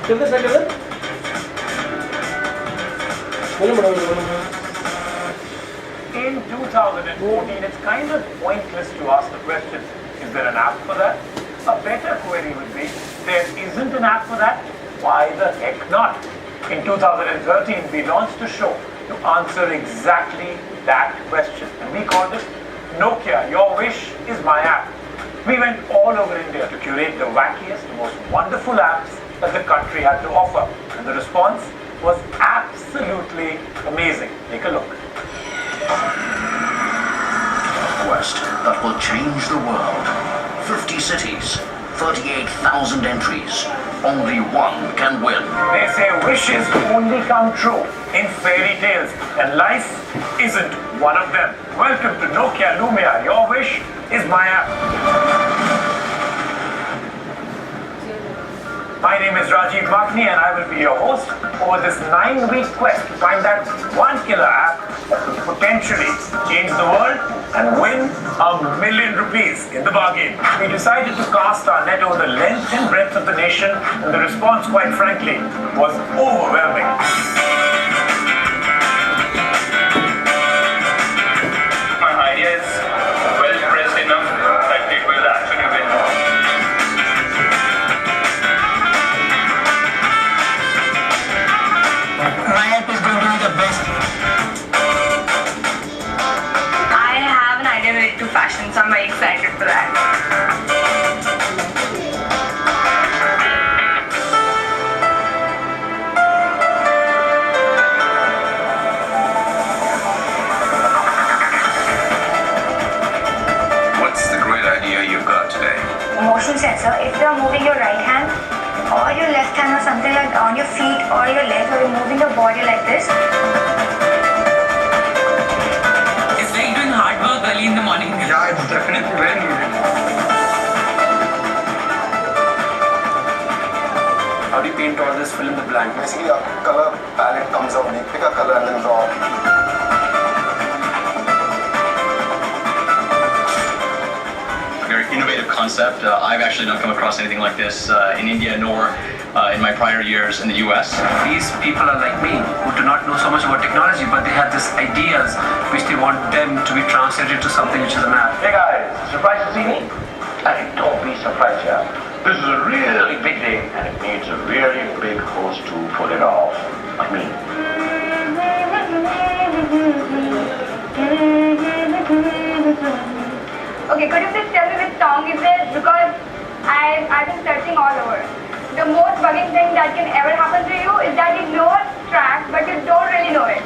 In 2014, it's kind of pointless to ask the question, is there an app for that? A better query would be, there isn't an app for that? Why the heck not? In 2013, we launched a show to answer exactly that question. And we called it Nokia, Your Wish is My App. We went all over India to curate the wackiest, most wonderful apps that the country had to offer. And the response was absolutely amazing. Take a look. Quest that will change the world. 50 cities, 38,000 entries. Only one can win. They say wishes only come true in fairy tales, and life isn't one of them. Welcome to Nokia Lumia. Your wish is my app. My name is Rajiv Makni and I will be your host over this 9-week quest to find that one killer app that could potentially change the world and win $1 million in the bargain. We decided to cast our net over the length and breadth of the nation, and the response, quite frankly, was overwhelming. My idea is well pressed enough that it will actually win. My app is going to be the best. I have an idea related to fashion, so I'm very excited for that. What's the great idea you've got today? Motion sensor. If you are moving your right hand or your left hand or something like on your feet or your legs, or you're moving your body like this. It's like doing hard work early in the morning. Yeah, it's definitely very needed. How do you paint all this fill in the blank? Basically, a color palette comes out. You pick a color and then draw. Very innovative concept. I've actually not come across anything like this in India nor in my prior years in the US. These people are like me, who do not know so much about technology, but they have these ideas which they want them to be translated to something which is an app. Hey guys, surprised to see me? Hey, don't be surprised here. This is a really big day and it needs a really big hose to pull it off. I mean. Okay, could you please tell me which song is it? Because I've been searching all over. The most bugging thing that can ever happen to you is that you know a track, but you don't really know it.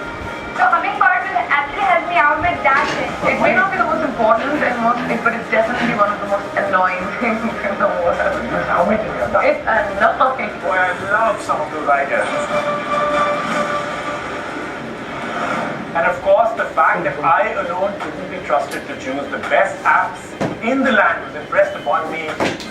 So Hummingbird will actually help me out with that thing. It may not be the most important and but it's definitely one of the most annoying things in the world. How many did you have done? It's annoying. Boy, I love some of those ideas. And of course, the fact that I alone couldn't be trusted to choose the best apps in the land was impressed upon me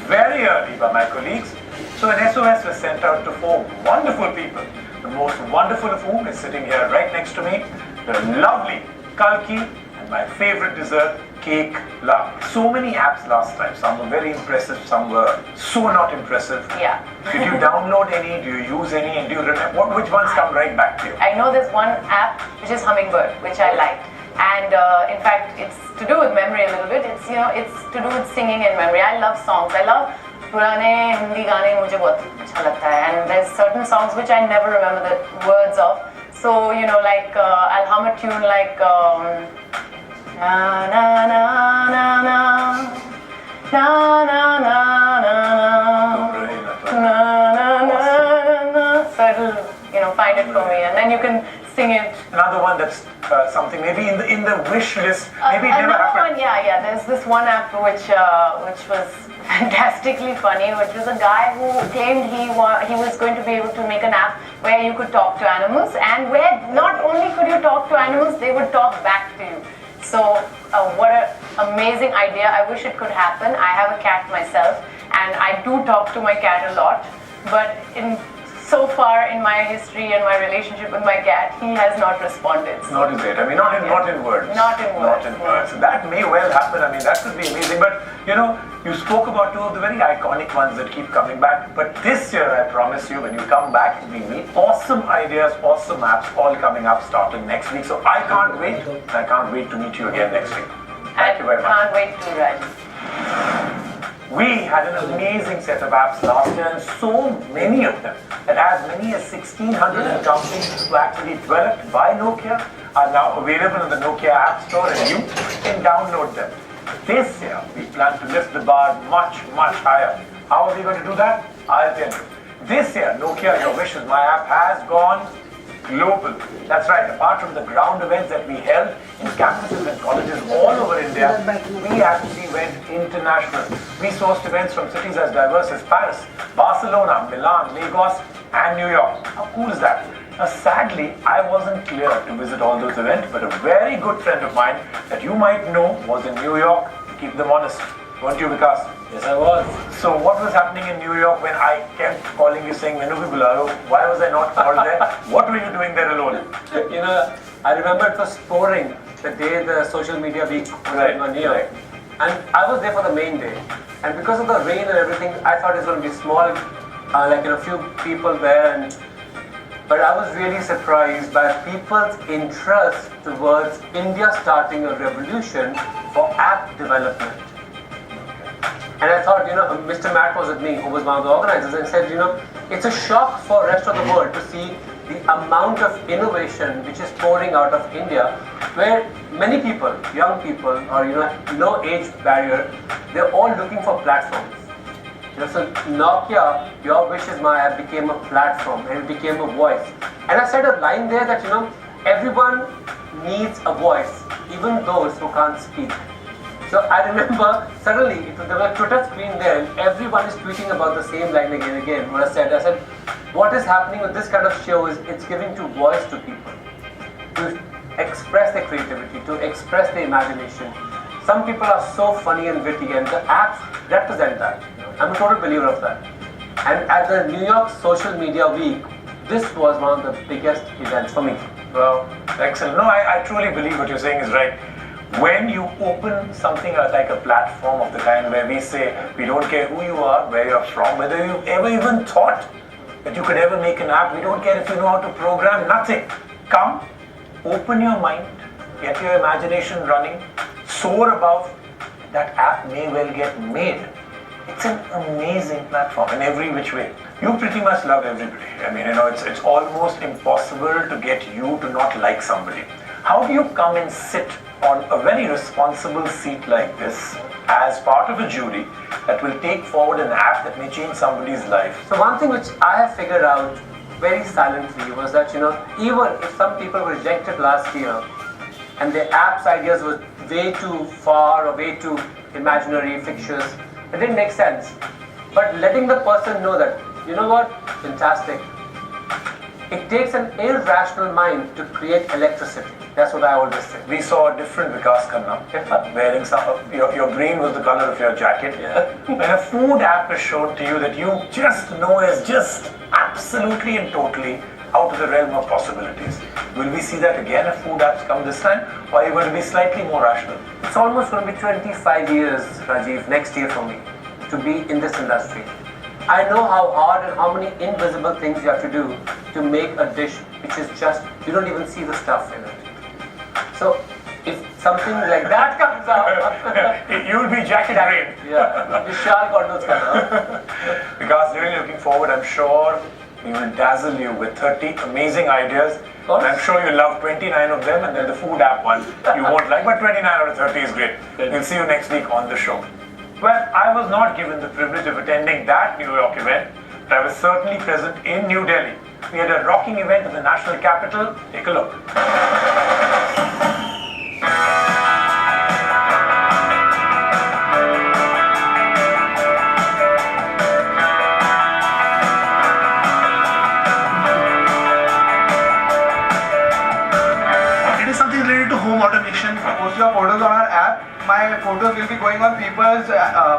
very early by my colleagues. So an SOS was sent out to 4 wonderful people, the most wonderful of whom is sitting here right next to me, the lovely Kalki, and my favorite dessert, Cake Love. So many apps last time. Some were very impressive, some were so not impressive. Yeah. Did you download any? Do you use any? And do you remember which ones come right back to you? I know there's one app which is Hummingbird, which I liked. And in fact, it's to do with memory a little bit. It's it's to do with singing and memory. I love songs. I love पुराने हिंदी गाने मुझे बहुत अच्छा लगता है. And there's certain songs which I never remember the words of. So like I'll hum a tune like na na na na na na na na na. So it'll find it for me, and then you can sing it. Another one that's something maybe in the wish list. Maybe it never happened. Yeah. There's this one app which was fantastically funny, which was a guy who claimed he was going to be able to make an app where you could talk to animals, and where not only could you talk to animals, they would talk back to you. So what an amazing idea. I wish it could happen. I have a cat myself, and I do talk to my cat a lot, but in so far in my history and my relationship with my cat, he has not responded. So Not in it. I mean, not in words. Not in words. Not in words. That may well happen. I mean, that could be amazing. But you spoke about two of the very iconic ones that keep coming back. But this year, I promise you, when you come back, we meet awesome ideas, awesome apps, all coming up starting next week. So I can't wait. I can't wait to meet you again next week. Thank you very much. Can't wait to, Raj. We had an amazing set of apps last year, and so many of them, and as many as 1,600 and counting, were actually developed by Nokia, are now available in the Nokia App Store, and you can download them. This year, we plan to lift the bar much, much higher. How are we going to do that? I'll tell you. This year, Nokia Your Wish Is My App has gone global. That's right, apart from the ground events that we held in campuses and colleges all over India, we actually went international. We sourced events from cities as diverse as Paris, Barcelona, Milan, Lagos, and New York. How cool is that? Now, sadly, I wasn't clear to visit all those events, but a very good friend of mine that you might know was in New York to keep them honest. Weren't you, Vikas? Yes, I was. So what was happening in New York when I kept calling you saying, Menu bhi bula lo? Why was I not called there? What were you doing there alone? I remember it was pouring the day the social media week was going on here. And I was there for the main day. And because of the rain and everything, I thought it was going to be small, a few people there. But I was really surprised by people's interest towards India starting a revolution for app development. And I thought, Mr. Matt was with me, who was one of the organizers, and said, it's a shock for the rest of the world to see the amount of innovation which is pouring out of India, where many people, young people, or no age barrier, they're all looking for platforms. So Nokia, Your Wish Is My App became a platform, and it became a voice. And I said a line there that, everyone needs a voice, even those who can't speak. So I remember suddenly there was a Twitter screen there, and everyone is tweeting about the same line again and again. What I said, what is happening with this kind of show is it's giving to voice to people, to express their creativity, to express their imagination. Some people are so funny and witty, and the apps represent that. I'm a total believer of that. And at the New York Social Media Week, this was one of the biggest events for me. Well, excellent. No, I truly believe what you're saying is right. When you open something like a platform of the kind where we say, we don't care who you are, where you're from, whether you've ever even thought that you could ever make an app, we don't care if you know how to program, nothing. Come, open your mind, get your imagination running, soar above, that app may well get made. It's an amazing platform in every which way. You pretty much love everybody. I mean, it's almost impossible to get you to not like somebody. How do you come and sit on a very responsible seat like this as part of a jury that will take forward an app that may change somebody's life? So one thing which I have figured out very silently was that, even if some people were rejected last year and their apps ideas were way too far or way too imaginary, fictitious, it didn't make sense. But letting the person know that, fantastic. It takes an irrational mind to create electricity. That's what I always say. We saw a different Vikas Khanna wearing your brain was the color of your jacket. Yeah. When a food app is shown to you that you just know is just absolutely and totally out of the realm of possibilities. Will we see that again if food apps come this time? Or are you going to be slightly more rational? It's almost going to be 25 years, Rajiv, next year for me, to be in this industry. I know how hard and how many invisible things you have to do to make a dish which is just, you don't even see the stuff in it. So, if something like that comes out, you'll be jacket brain. Yeah, Vishal Kondo's coming. Because really looking forward, I'm sure we will dazzle you with 30 amazing ideas. And I'm sure you'll love 29 of them, and then the food app one you won't like, but 29 out of 30 is great. We'll see you next week on the show. Well, I was not given the privilege of attending that New York event, but I was certainly present in New Delhi. We had a rocking event in the national capital. Take a look. It is something related to home automation. Post your orders on our app. My my photos will be going on people's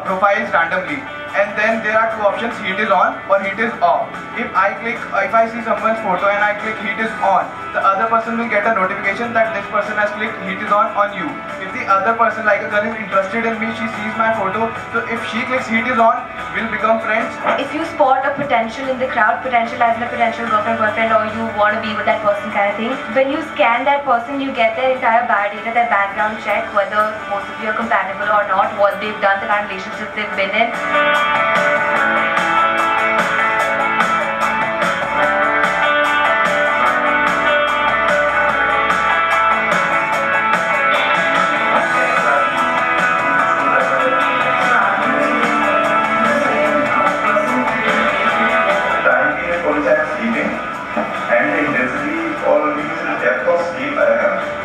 profiles randomly. And then there are two options, heat is on or heat is off. If I see someone's photo and I click heat is on, the other person will get a notification that this person has clicked heat is on you. If the other person, like a girl, is interested in me, she sees my photo, so if she clicks heat is on, we'll become friends. If you spot a potential in the crowd, potential as in a potential girlfriend, boyfriend, or you want to be with that person kind of thing, when you scan that person, you get their entire biodata, their background check, whether both of you are compatible or not, what they've done, the kind of relationship they've been in.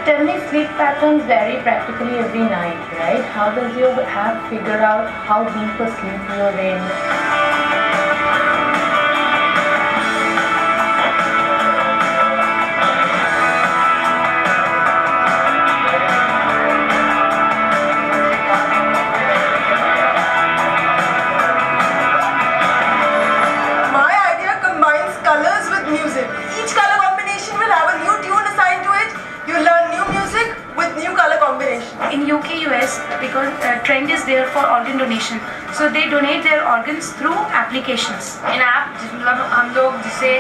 Tell me, sleep patterns vary practically every night, right? How does your app figure out how deep a sleep you're in? My idea combines colors with music. Each color combination will have a new tune assigned to it. You learn new music with new color combinations. In UK, US, because trend is there for organ donation, so they donate their organs through applications. In app, मतलब हम लोग जिसे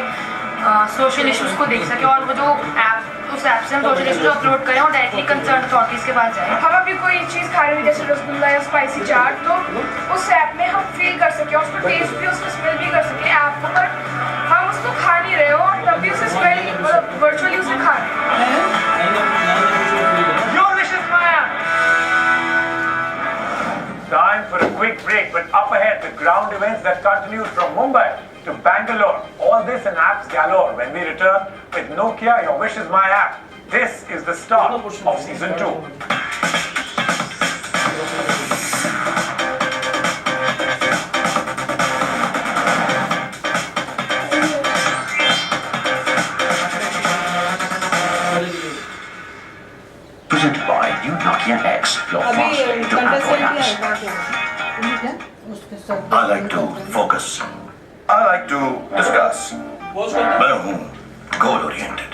social issues को देख सकें और वो जो ऐप उस ऐप से हम सोशल इश्यूज अपलोड करें और डायरेक्टली कंसर्न अथॉरिटीज के पास जाएं। हम अभी कोई चीज़ खा रहे हैं जैसे रसगुल्ला या स्पाइसी चाट, तो उस ऐप में हम फील कर सकें, उसको टेस्ट भी, उसको स्मेल भी कर सकें ऐप को, पर हम उसको खा नहीं रहे हो और तब भी उसे स्मेल मतलब वर्चुअली उसे खा रहे हैं। Time for a quick break, but up ahead, the ground events that continue from Mumbai to Bangalore. All this in apps galore when we return with Nokia, Your Wish is My App. This is the start of season 2. Presented by new Nokia X, your fast way to Android apps. I like to focus. I like to discuss. मैं हूँ goal oriented.